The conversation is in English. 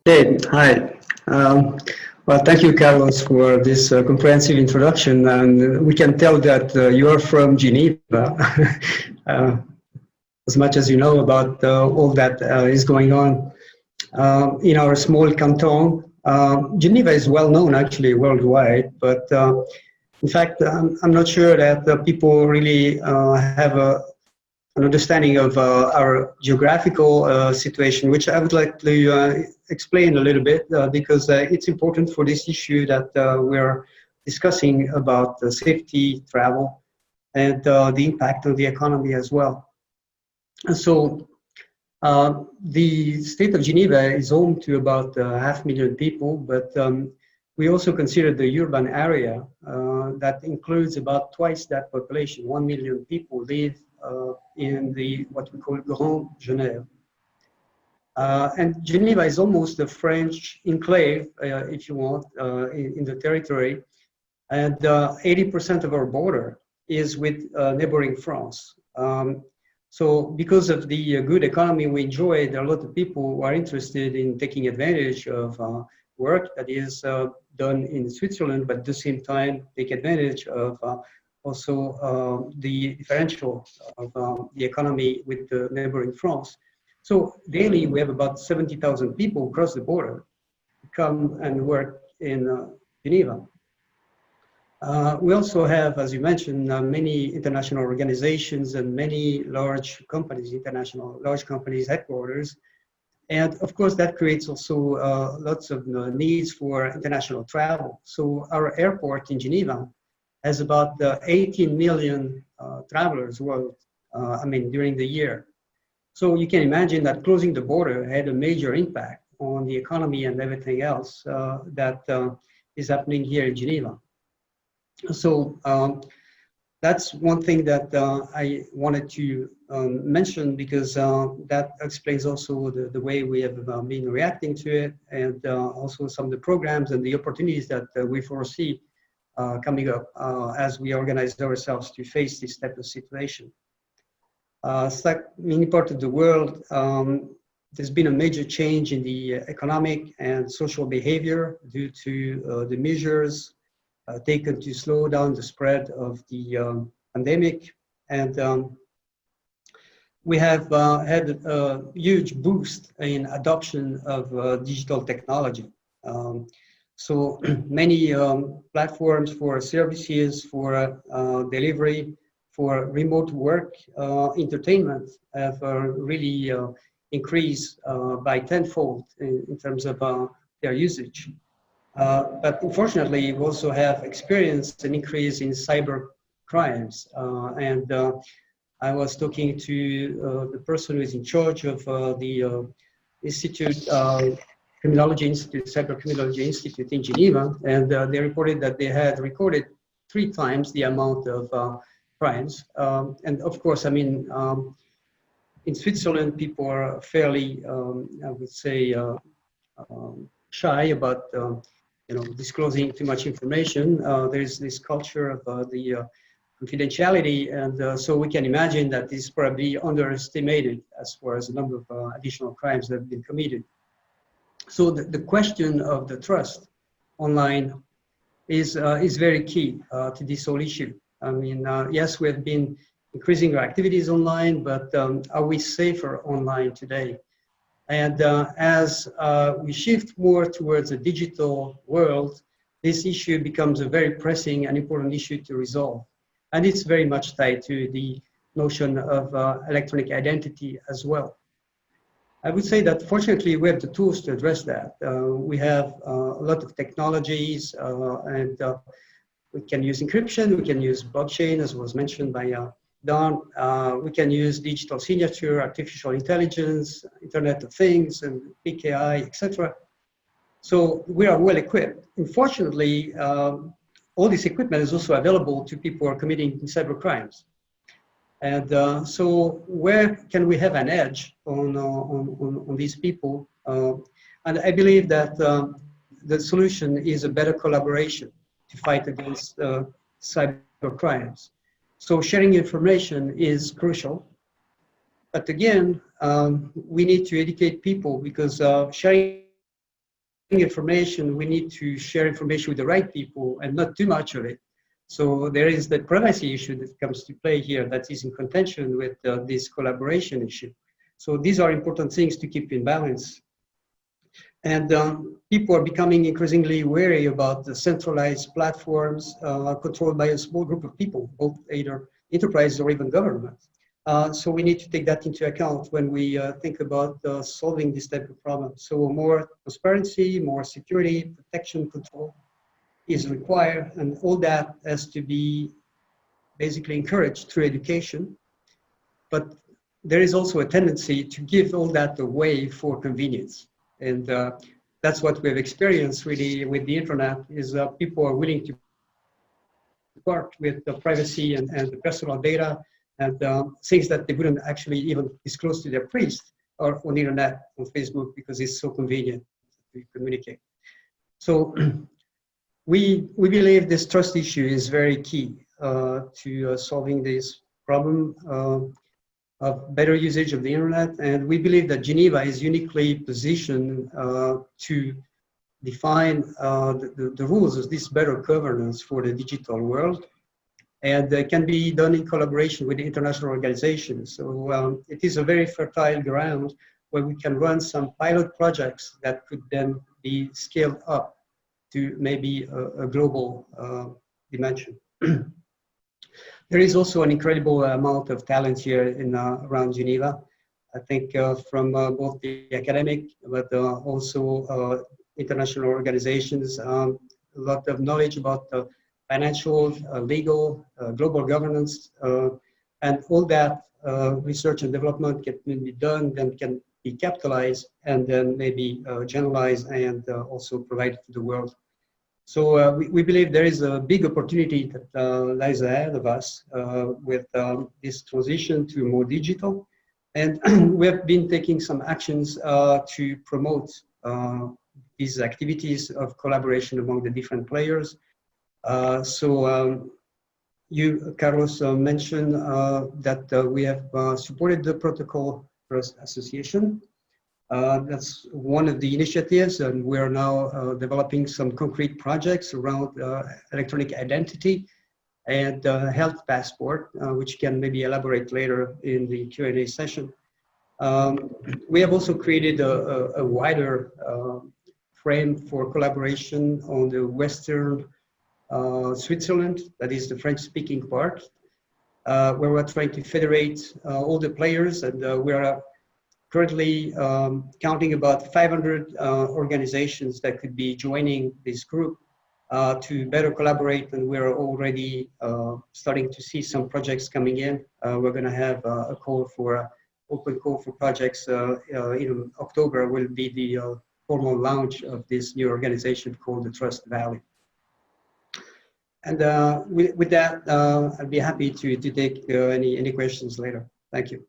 Hey, hi. Well, thank you, Carlos, for this comprehensive introduction. And we can tell that you are from Geneva, uh, as much as you know about all that is going on in our small canton. Geneva is well known, actually, worldwide, but in fact, I'm not sure that people really have an understanding of our geographical situation, which I would like to explain a little bit because it's important for this issue that we're discussing about safety travel and the impact on the economy as well. And so the state of Geneva is home to about 500,000 people, but we also consider the urban area that includes about twice that population. 1 million people live in the what we call Grand Genève. And Geneva is almost a French enclave, if you want, in the territory. And 80% of our border is with neighboring France. So because of the good economy we enjoy, there are a lot of people who are interested in taking advantage of work that is done in Switzerland, but at the same time take advantage of also the differential of the economy with the neighboring France. So daily we have about 70,000 people across the border come and work in Geneva. We also have, as you mentioned, many international organizations and many large companies, large companies headquarters. And of course, that creates also lots of needs for international travel. So our airport in Geneva has about 18 million travelers during the year. So you can imagine that closing the border had a major impact on the economy and everything else that is happening here in Geneva. So that's one thing that I wanted to mention because that explains also the way we have been reacting to it and also some of the programs and the opportunities that we foresee coming up as we organize ourselves to face this type of situation. It's like many parts of the world, there's been a major change in the economic and social behavior due to the measures taken to slow down the spread of the pandemic. And we have had a huge boost in adoption of digital technology. So many platforms for services, for delivery, for remote work, entertainment have really increased by tenfold in terms of their usage. But unfortunately, we also have experienced an increase in cyber crimes. I was talking to the person who is in charge of the Institute, Criminology Institute, Cyber Criminology Institute in Geneva, and they reported that they had recorded 3 times the amount of crimes. And of course, I mean, in Switzerland, people are fairly, I would say, shy about disclosing too much information. There's this culture of the confidentiality, and so we can imagine that this is probably underestimated as far as the number of additional crimes that have been committed. So the question of the trust online is very key to this whole issue. I mean, yes, we have been increasing our activities online, but are we safer online today? And as we shift more towards a digital world, this issue becomes a very pressing and important issue to resolve. And it's very much tied to the notion of electronic identity as well. I would say that fortunately we have the tools to address that. We have a lot of technologies and we can use encryption, we can use blockchain as was mentioned by Don. We can use digital signature, artificial intelligence, Internet of Things, and PKI, etc. So we are well equipped. Unfortunately, all this equipment is also available to people who are committing cyber crimes. And so where can we have an edge on these people? And I believe that the solution is a better collaboration to fight against cyber crimes. So sharing information is crucial. But again, we need to educate people because sharing information, we need to share information with the right people and not too much of it. So there is the privacy issue that comes to play here that is in contention with this collaboration issue. So these are important things to keep in balance. And people are becoming increasingly wary about the centralized platforms controlled by a small group of people, both either enterprises or even governments. So we need to take that into account when we think about solving this type of problem. So more transparency, more security, protection, control is required, and all that has to be basically encouraged through education. But there is also a tendency to give all that away for convenience. And that's what we've experienced really with the internet, is people are willing to part with the privacy and the personal data and things that they wouldn't actually even disclose to their priest or on the internet, on Facebook, because it's so convenient to communicate. So we believe this trust issue is very key to solving this problem of better usage of the internet, and we believe that Geneva is uniquely positioned to define the rules of this better governance for the digital world, and can be done in collaboration with international organizations. So it is a very fertile ground where we can run some pilot projects that could then be scaled up to maybe a global dimension. There is also an incredible amount of talent here in around Geneva. I think from both the academic, but also international organizations, a lot of knowledge about financial, legal, global governance, and all that research and development can be done, then can be capitalized, and then maybe generalized and also provided to the world. So we believe there is a big opportunity that lies ahead of us with this transition to more digital. And we have been taking some actions to promote these activities of collaboration among the different players. You, Carlos, mentioned that we have supported the Protocol Trust Association. That's one of the initiatives, and we are now developing some concrete projects around electronic identity and health passport, which can maybe elaborate later in the Q&A session. We have also created a wider frame for collaboration on the Western Switzerland, that is the French-speaking part, where we're trying to federate all the players, and we are currently counting about 500 organizations that could be joining this group to better collaborate, and we're already starting to see some projects coming in. We're going to have a call for open call for projects in October. Will be the formal launch of this new organization called the Trust Valley. And with that, I'd be happy to take any questions later. Thank you.